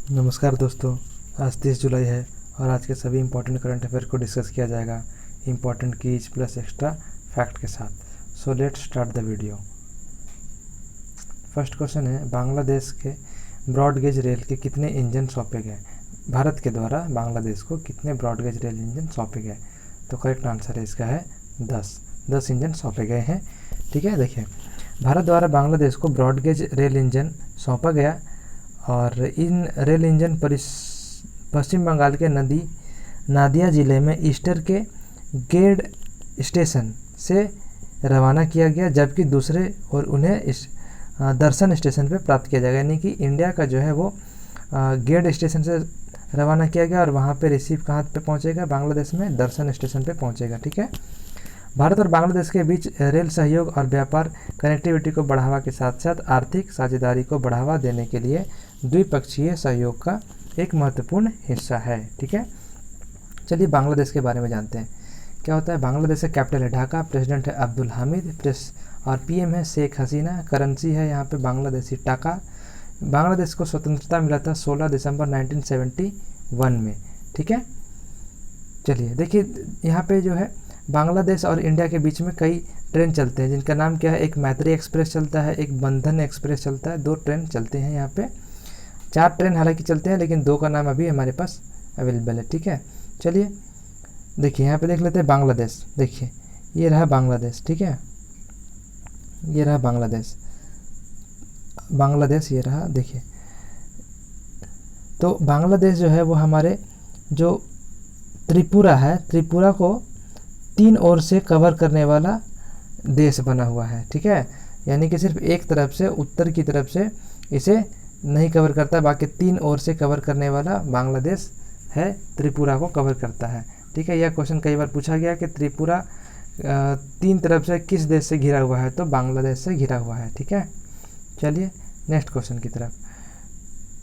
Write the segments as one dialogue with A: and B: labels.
A: नमस्कार दोस्तों, आज 30 जुलाई है और आज के सभी इंपॉर्टेंट करंट अफेयर को डिस्कस किया जाएगा important keys plus extra fact के साथ। So let's start the video. First question है, बांग्लादेश के ब्रॉडगेज रेल के कितने इंजन सौंपे गए? भारत के द्वारा बांग्लादेश को कितने ब्रॉडगेज रेल इंजन सौंपे गए? तो करेक्ट आंसर है इसका है 10 इंजन सौंपे गए हैं। ठीक है, देखिए भारत द्वारा बांग्लादेश को ब्रॉडगेज रेल इंजन सौंपा गया और इन रेल इंजन पश्चिम बंगाल के नादिया ज़िले में ईस्टर के गेड स्टेशन से रवाना किया गया, जबकि दूसरे और उन्हें इस दर्शन स्टेशन पे प्राप्त किया जाएगा। यानी कि इंडिया का जो है वो गेड स्टेशन से रवाना किया गया और वहाँ पे रिसीव कहाँ पे पहुँचेगा? बांग्लादेश में दर्शन स्टेशन पे पहुँचेगा। ठीक है, भारत और बांग्लादेश के बीच रेल सहयोग और व्यापार कनेक्टिविटी को बढ़ावा के साथ साथ आर्थिक साझेदारी को बढ़ावा देने के लिए द्विपक्षीय सहयोग का एक महत्वपूर्ण हिस्सा है। ठीक है, चलिए बांग्लादेश के बारे में जानते हैं क्या होता है। बांग्लादेश का कैपिटल है ढाका, प्रेसिडेंट है अब्दुल हामिद, और पीएम है शेख हसीना। करेंसी है यहाँ पे बांग्लादेशी टाका। बांग्लादेश को स्वतंत्रता मिला था 16 दिसंबर 1971 में। ठीक है, चलिए देखिए यहाँ पे जो है बांग्लादेश और इंडिया के बीच में कई ट्रेन चलते हैं जिनका नाम क्या है। एक मैत्री एक्सप्रेस चलता है, एक बंधन एक्सप्रेस चलता है। 2 ट्रेन चलते हैं यहाँ पे। 4 ट्रेन हालांकि चलते हैं लेकिन 2 का नाम अभी हमारे पास अवेलेबल है। ठीक है, चलिए देखिए यहाँ पे देख लेते हैं बांग्लादेश। देखिए ये रहा बांग्लादेश। ठीक है, ये रहा बांग्लादेश, ये रहा। देखिए तो बांग्लादेश जो है वो हमारे जो त्रिपुरा है, त्रिपुरा को 3 ओर से कवर करने वाला देश बना हुआ है। ठीक है, यानी कि सिर्फ एक तरफ से, उत्तर की तरफ से इसे नहीं कवर करता, बाकी 3 ओर से कवर करने वाला बांग्लादेश है, त्रिपुरा को कवर करता है। ठीक है, यह क्वेश्चन कई बार पूछा गया कि त्रिपुरा 3 तरफ से किस देश से घिरा हुआ है? तो बांग्लादेश से घिरा हुआ है। ठीक है, चलिए नेक्स्ट क्वेश्चन की तरफ।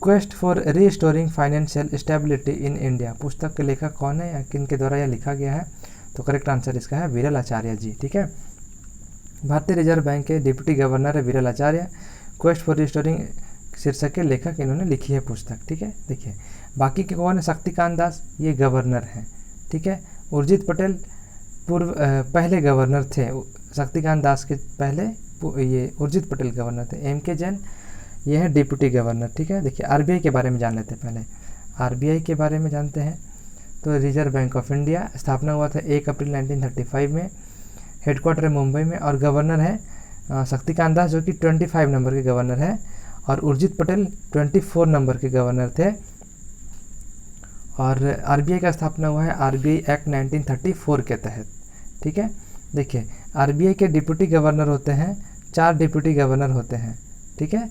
A: Quest for restoring financial stability in India पुस्तक के लेखक कौन है या किन के द्वारा यह लिखा गया है? तो करेक्ट आंसर इसका है विरल आचार्य जी। ठीक है, भारतीय रिजर्व बैंक के डिप्टी गवर्नर है Viral Acharya. Quest for restoring शीर्षक के लेखक इन्होंने लिखी है पुस्तक। ठीक है, देखिए बाकी के कौन है? शक्तिकांत दास, ये गवर्नर हैं। ठीक है, उर्जित पटेल पहले गवर्नर थे। शक्तिकांत दास के पहले ये उर्जित पटेल गवर्नर थे। एम के जैन ये है डिप्टी गवर्नर। ठीक है, देखिए आरबीआई के बारे में जान लेते हैं। पहले आरबीआई के बारे में जानते हैं। तो रिजर्व बैंक ऑफ इंडिया स्थापना हुआ था 1 अप्रैल 1935 में। हेडक्वार्टर है मुंबई में और गवर्नर है शक्तिकांत दास जो कि 25 नंबर के गवर्नर है और उर्जित पटेल 24 नंबर के गवर्नर थे। और आरबीआई का स्थापना हुआ है आरबीआई एक्ट 1934 के तहत। ठीक है, देखिए आरबीआई के डिप्टी गवर्नर होते हैं, 4 डिप्टी गवर्नर होते हैं। ठीक है,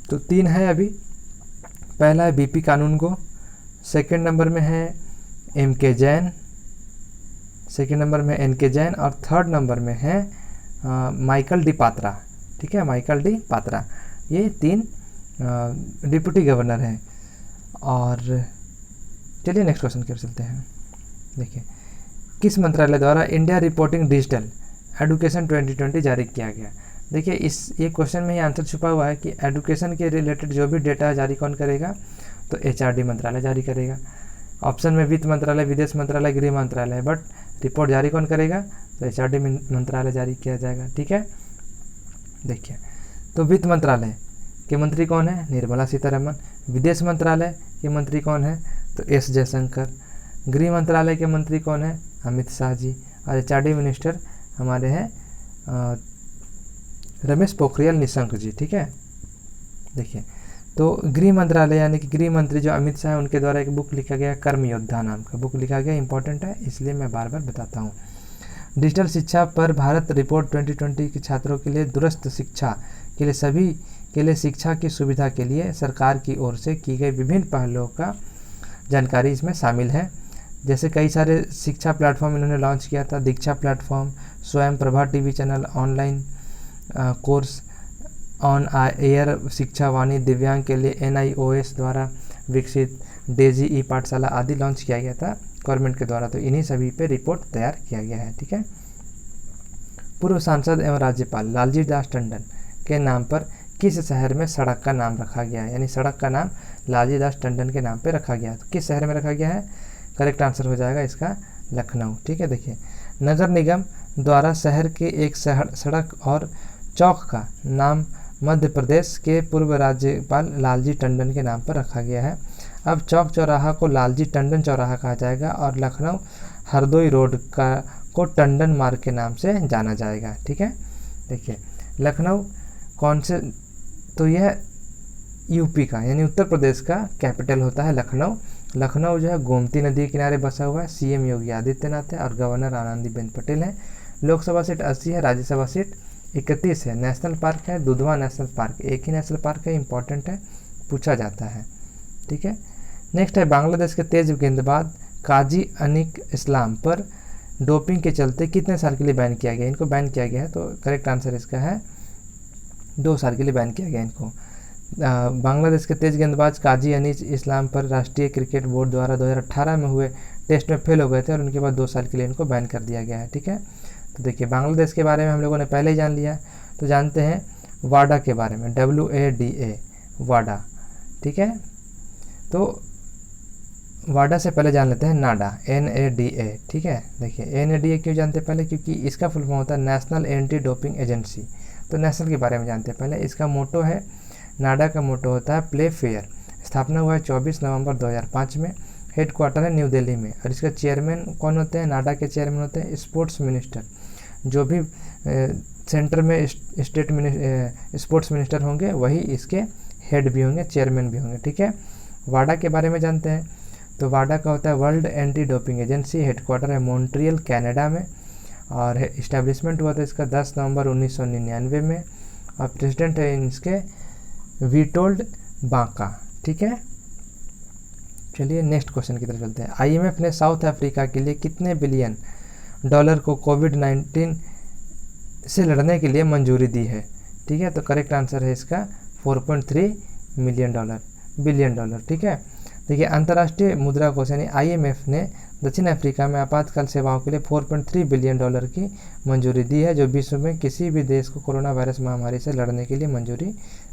A: तो 3 है अभी। पहला है बीपी कानूनगो, सेकंड नंबर में है एम के जैन, सेकंड नंबर में एन के जैन और थर्ड नंबर में है माइकल डी पात्रा। ठीक है, माइकल डी पात्रा, ये 3 डिप्टी गवर्नर हैं। और चलिए नेक्स्ट क्वेश्चन की ओर चलते हैं। देखिए किस मंत्रालय द्वारा इंडिया रिपोर्टिंग डिजिटल एडुकेशन 2020 जारी किया गया? देखिए ये क्वेश्चन में ही आंसर छुपा हुआ है कि एडुकेशन के रिलेटेड जो भी डेटा जारी कौन करेगा? तो एचआरडी मंत्रालय जारी करेगा। ऑप्शन में वित्त मंत्रालय, विदेश मंत्रालय, गृह मंत्रालय, बट रिपोर्ट जारी कौन करेगा? तो एचआरडी मंत्रालय जारी किया जाएगा। ठीक है, देखिए तो वित्त मंत्रालय के मंत्री कौन है? निर्मला सीतारमन। विदेश मंत्रालय के मंत्री कौन है? तो एस जयशंकर। गृह मंत्रालय के मंत्री कौन है? अमित शाह जी। और एचआरडी मिनिस्टर हमारे हैं रमेश पोखरियाल निशंक जी। ठीक है, देखिए तो गृह मंत्रालय यानी कि गृह मंत्री जो अमित शाह है उनके द्वारा एक बुक लिखा गया, कर्म योद्धा नाम का बुक लिखा गया। इंपॉर्टेंट है इसलिए मैं बार बार बताता हूँ। डिजिटल शिक्षा पर भारत रिपोर्ट 2020 के छात्रों के लिए दूरस्थ शिक्षा के लिए सभी के लिए शिक्षा की सुविधा के लिए सरकार की ओर से की गई विभिन्न पहलों का जानकारी इसमें शामिल है। जैसे कई सारे शिक्षा प्लेटफॉर्म इन्होंने लॉन्च किया था, दीक्षा प्लेटफॉर्म, स्वयं Prabha TV channel, online course, on air शिक्षा वाणी, दिव्यांग के लिए NIOS द्वारा विकसित डेजी ई पाठशाला आदि लॉन्च किया गया था गवर्नमेंट के द्वारा। तो इन्हीं सभी पे रिपोर्ट तैयार किया गया है। ठीक है, पूर्व सांसद एवं राज्यपाल लालजी दास टंडन के नाम पर किस शहर में सड़क का नाम रखा गया है, यानी सड़क का नाम लालजी दास टंडन के नाम पे रखा गया है। तो किस शहर में रखा गया है, करेक्ट आंसर हो जाएगा इसका लखनऊ। ठीक है, देखिए नगर निगम द्वारा शहर के एक सड़क और चौक का नाम मध्य प्रदेश के पूर्व राज्यपाल लालजी टंडन के नाम पर रखा गया है। अब चौक चौराहा को लालजी टंडन चौराहा कहा जाएगा और लखनऊ हरदोई रोड को टंडन मार्ग के नाम से जाना जाएगा। ठीक है, देखिए लखनऊ कौन से, तो यह यूपी का यानी उत्तर प्रदेश का कैपिटल होता है लखनऊ। लखनऊ जो है गोमती नदी के किनारे बसा हुआ है। सीएम योगी आदित्यनाथ है और गवर्नर आनंदीबेन पटेल है। लोकसभा सीट 80 है, राज्यसभा सीट 31 है। नेशनल पार्क है दुधवा नेशनल पार्क, एक ही नेशनल पार्क है, इंपॉर्टेंट है, पूछा जाता है। ठीक है, नेक्स्ट है बांग्लादेश के तेज गेंदबाज काजी अनिक इस्लाम पर डोपिंग के चलते कितने साल के लिए बैन किया गया। इनको बैन किया गया है, तो करेक्ट आंसर इसका है 2 साल के लिए बैन किया गया इनको। बांग्लादेश के तेज गेंदबाज काजी अनीस इस्लाम पर राष्ट्रीय क्रिकेट बोर्ड द्वारा 2018 में हुए टेस्ट में फेल हो गए थे और उनके बाद 2 साल के लिए इनको बैन कर दिया गया है। ठीक है, तो देखिए बांग्लादेश के बारे में हम लोगों ने पहले ही जान लिया, तो जानते हैं वाडा के बारे में, WADA वाडा। ठीक है, तो वाडा से पहले जान लेते हैं नाडा, NADA। ठीक है, देखिए NADA क्यों जानते हैं पहले, क्योंकि इसका फुल फॉर्म होता है नेशनल एंटी डोपिंग एजेंसी। तो नेशनल के बारे में जानते हैं पहले। इसका मोटो है, नाडा का मोटो होता है प्ले फेयर। स्थापना हुआ है 24 नवंबर 2005 में। हेड क्वार्टर है न्यू दिल्ली में। और इसका चेयरमैन कौन होते हैं, नाडा के चेयरमैन होते हैं स्पोर्ट्स मिनिस्टर। जो भी सेंटर में स्टेट स्पोर्ट्स मिनिस्टर होंगे वही इसके हेड भी होंगे, चेयरमैन भी होंगे। ठीक है, वाडा के बारे में जानते हैं, तो वाडा का होता है world anti doping agency. Head quarter है मॉन्ट्रियल कनाडा में और इस्टेब्लिशमेंट हुआ था इसका 10 नवंबर 1999 में। और प्रेसिडेंट है इसके वीटोल्ड बांका। ठीक है, चलिए नेक्स्ट क्वेश्चन की तरफ चलते हैं। IMF ने साउथ अफ्रीका के लिए कितने बिलियन डॉलर को कोविड-19 से लड़ने के लिए मंजूरी दी है। ठीक है, तो करेक्ट आंसर है इसका 4.3 बिलियन डॉलर। ठीक है, देखिए अंतर्राष्ट्रीय मुद्रा कोष यानी IMF ने दक्षिण अफ्रीका में आपातकाल सेवाओं के लिए 4.3 बिलियन डॉलर की मंजूरी दी है, जो विश्व में किसी भी देश को कोरोना वायरस महामारी से लड़ने के लिए मंजूरी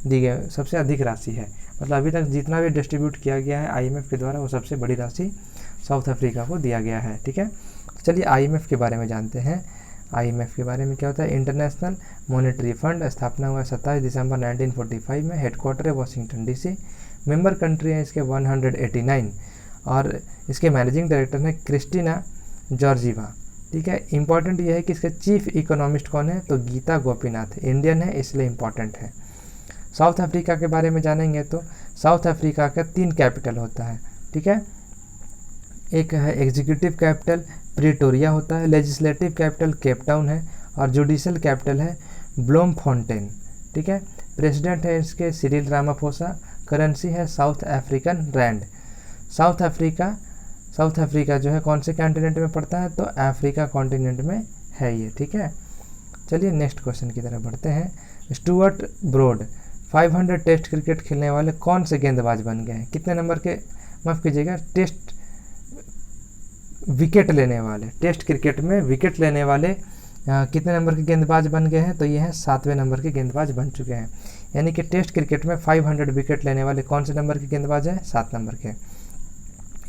A: दी गई सबसे अधिक राशि है। मतलब अभी तक जितना भी डिस्ट्रीब्यूट किया गया है IMF के द्वारा वो सबसे बड़ी राशि साउथ अफ्रीका को दिया गया है। ठीक है, चलिए IMF के बारे में जानते हैं। IMF के बारे में क्या होता है, इंटरनेशनल मॉनेटरी फंड। स्थापना हुआ 27 दिसंबर 1945 में। हेड क्वार्टर है वाशिंगटन DC। मेंबर कंट्री है इसके 189 और इसके मैनेजिंग डायरेक्टर है क्रिस्टीना जॉर्जीवा। ठीक है, इंपॉर्टेंट ये है कि इसके चीफ इकोनॉमिस्ट कौन है, तो गीता गोपीनाथ, इंडियन है इसलिए इम्पॉर्टेंट है। साउथ अफ्रीका के बारे में जानेंगे तो साउथ अफ्रीका का 3 कैपिटल होता है। ठीक है, एक है एग्जीक्यूटिव कैपिटल प्रिटोरिया होता है, लेजिस्लेटिव कैपिटल केप टाउन है और जुडिशियल कैपिटल है ब्लोमफोंटेन। ठीक है, प्रेसिडेंट है इसके सिरिल रामाफोसा। करेंसी है South African rand. South Africa जो है कौन से कॉन्टिनेंट में पड़ता है, तो अफ्रीका कॉन्टिनेंट में है ये। ठीक है, चलिए नेक्स्ट क्वेश्चन की तरफ बढ़ते हैं। स्टुअर्ट ब्रॉड 500 टेस्ट क्रिकेट खेलने वाले कौन से गेंदबाज बन गए हैं। कितने नंबर के, माफ़ कीजिएगा, विकेट लेने वाले, टेस्ट क्रिकेट में विकेट लेने वाले कितने नंबर के गेंदबाज बन गए हैं, तो ये हैं 7वें नंबर के गेंदबाज बन चुके हैं। यानी कि टेस्ट क्रिकेट में 500 विकेट लेने वाले कौन से नंबर के गेंदबाज हैं, 7 नंबर के।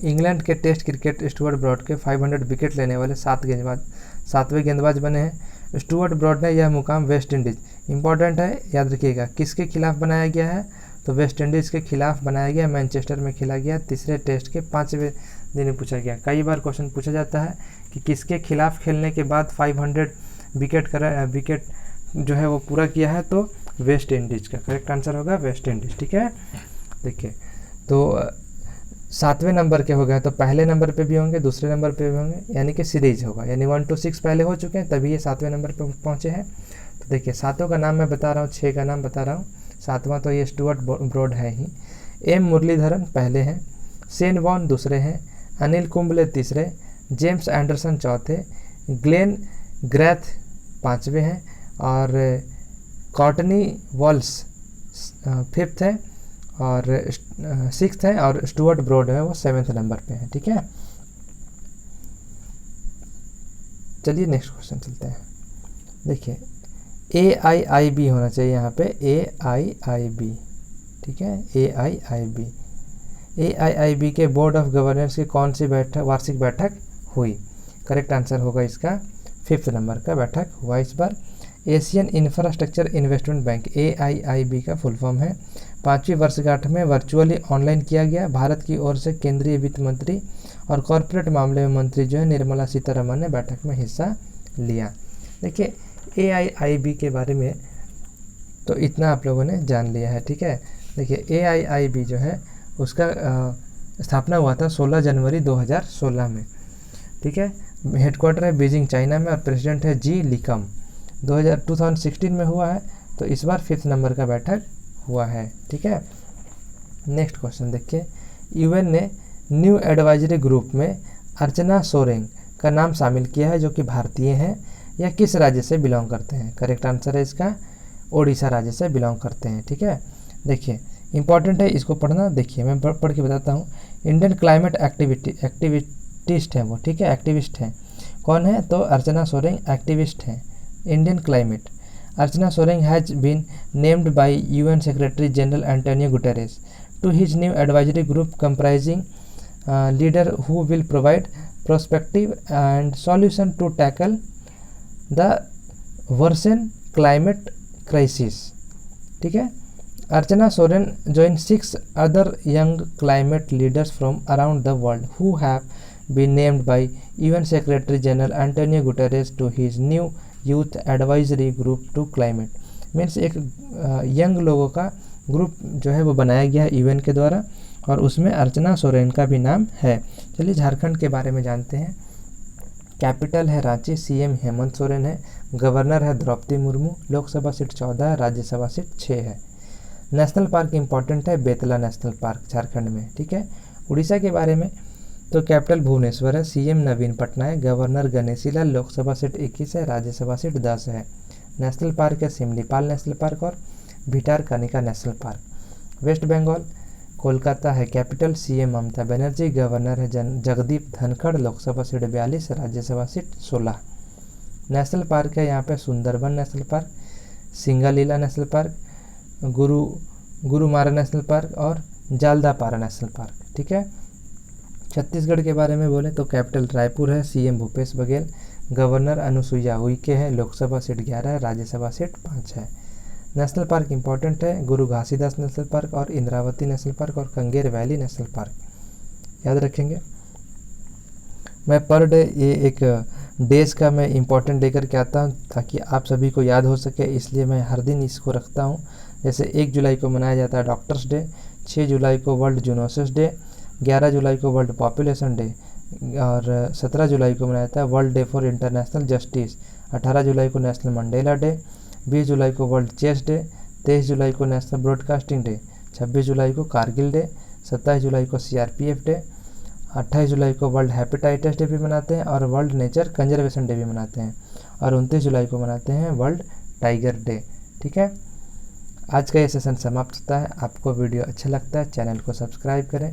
A: इंग्लैंड के टेस्ट क्रिकेट स्टुअर्ट ब्रॉड के 500 विकेट लेने वाले 7वें गेंदबाज बने हैं। स्टुअर्ट ब्रॉड ने यह मुकाम वेस्ट इंडीज़, इंपॉर्टेंट है याद रखिएगा, किसके खिलाफ बनाया गया है, तो वेस्ट इंडीज़ के खिलाफ बनाया गया, मैनचेस्टर में खेला गया। तीसरे टेस्ट के 5वें दिन पूछा गया। कई बार क्वेश्चन पूछा जाता है कि किसके खिलाफ खेलने के बाद 500 विकेट जो है वो पूरा किया है, तो वेस्ट इंडीज़ का करेक्ट आंसर होगा वेस्ट इंडीज़। ठीक है, देखिए तो 7वें नंबर के हो गए, तो पहले नंबर पे भी होंगे, दूसरे नंबर पे भी होंगे, यानी कि सीरीज होगा, यानी 1 to 6 पहले हो चुके हैं, तभी ये 7वें नंबर पे पहुँचे हैं। तो देखिए 7 का नाम मैं बता रहा हूँ, 6 का नाम बता रहा हूँ। 7वां तो ये स्टुअर्ट ब्रॉड है ही। एम मुरलीधरन पहले हैं, शेन वॉन दूसरे हैं, अनिल कुंबले तीसरे, जेम्स एंडरसन चौथे, ग्लेन ग्रैथ 5वें हैं और कॉर्टनी वॉल्स 5th है और 6th है और स्टुअर्ट ब्रॉड है वो 7वें नंबर पे है। ठीक है, चलिए नेक्स्ट क्वेश्चन चलते हैं। देखिए AIIB होना चाहिए यहाँ पे, AIIB, ठीक है, AIIB। AIIB के बोर्ड ऑफ गवर्नर्स की कौन सी वार्षिक बैठक हुई? करेक्ट आंसर होगा इसका 5th नंबर का बैठक हुआ इस बार। Asian infrastructure investment bank, AIIB का फुल फॉर्म है, 5वीं वर्षगांठ में वर्चुअली ऑनलाइन किया गया। भारत की ओर से केंद्रीय वित्त मंत्री और कॉरपोरेट मामले में मंत्री जो है निर्मला सीतारमण ने बैठक में हिस्सा लिया। देखिए AIIB के बारे में तो इतना आप लोगों ने जान लिया है, ठीक है। देखिए AIIB जो है उसका स्थापना हुआ था 16 जनवरी 2016 में, ठीक है। हेडक्वार्टर है बीजिंग चाइना में और प्रेसिडेंट है जी लिकम। 2016 में हुआ है, तो इस बार 5th नंबर का बैठक हुआ है, ठीक है। नेक्स्ट क्वेश्चन देखिए, यूएन ने न्यू एडवाइजरी ग्रुप में अर्चना सोरेंग का नाम शामिल किया है, जो कि भारतीय हैं। यह किस राज्य से बिलोंग करते हैं? करेक्ट आंसर है इसका ओडिशा राज्य से बिलोंग करते हैं, ठीक है। देखिए इंपॉर्टेंट है, इसको पढ़ना। देखिए मैं पढ़ के बताता हूँ। इंडियन क्लाइमेट एक्टिविस्ट हैं वो, ठीक है, एक्टिविस्ट हैं। कौन है? तो अर्चना सोरेंग एक्टिविस्ट हैं, Indian climate. Archana Soreng has been named by UN secretary general Antonio Guterres to his new advisory group comprising leader who will provide prospective and solution to tackle the worsen climate crisis, ठीक है। Archana Soren joined 6 other young climate leaders from around the world who have been named by UN Secretary General Antonio Guterres to his new Youth Advisory Group to Climate। Means एक young लोगों का group जो है वो बनाया गया है UN के द्वारा, और उसमें अर्चना सोरेन का भी नाम है। चलिए झारखंड के बारे में जानते हैं। कैपिटल है रांची, CM हेमंत सोरेन है, गवर्नर है द्रौपदी मुर्मू, लोकसभा सीट 14 है, राज्यसभा सीट 6 है। नेशनल पार्क इंपॉर्टेंट है, बेतला नेशनल पार्क झारखंड में, ठीक है। उड़ीसा के बारे में तो कैपिटल भुवनेश्वर है, CM नवीन पटनायक है, गवर्नर गणेशी लाल, लोकसभा सीट 21 है, राज्यसभा सीट 10 है। नेशनल पार्क है सिमलीपाल नेशनल पार्क और Bhitarkanika national park. West Bengal Kolkata है capital, CM Mamata Banerjee, governor है Jagdeep Dhankhar, Lok Sabha seat 42, Rajya Sabha seat 16। National park है यहाँ पे Sundarban national park, Singalila national park, Gorumara national park और जालदापारा नेशनल पार्क, ठीक है। छत्तीसगढ़ के बारे में बोले तो कैपिटल रायपुर है, CM भूपेश बघेल, गवर्नर अनुसुईया उइके है, लोकसभा सीट 11 है, राज्यसभा सीट 5 है। नेशनल पार्क इंपॉर्टेंट है, गुरु घासीदास नेशनल पार्क और इंद्रावती नेशनल पार्क और कंगेर वैली नेशनल पार्क, याद रखेंगे। मैं पर डे ये एक डेज का मैं इम्पोर्टेंट लेकर के आता हूँ ताकि आप सभी को याद हो सके, इसलिए मैं हर दिन इसको रखता हूँ। जैसे 1 जुलाई को मनाया जाता है डॉक्टर्स डे, 6 जुलाई को वर्ल्ड जूनोसिस डे, 11 जुलाई को वर्ल्ड पॉपुलेशन डे और 17 जुलाई को मनाया जाता है world day for international justice, 18 जुलाई को नेशनल मंडेला डे, 20 जुलाई को वर्ल्ड चेस डे, 23 जुलाई को नेशनल ब्रॉडकास्टिंग डे, 26 जुलाई को कारगिल डे, 27 जुलाई को CRPF डे, 28 जुलाई को वर्ल्ड हेपेटाइटिस डे भी मनाते हैं और वर्ल्ड नेचर कंजर्वेशन डे भी मनाते हैं, और 29 जुलाई को मनाते हैं वर्ल्ड टाइगर डे, ठीक है। आज का ये सेशन समाप्त होता है। आपको वीडियो अच्छा लगता है चैनल को सब्सक्राइब करें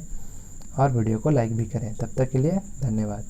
A: और वीडियो को लाइक भी करें। तब तक के लिए धन्यवाद।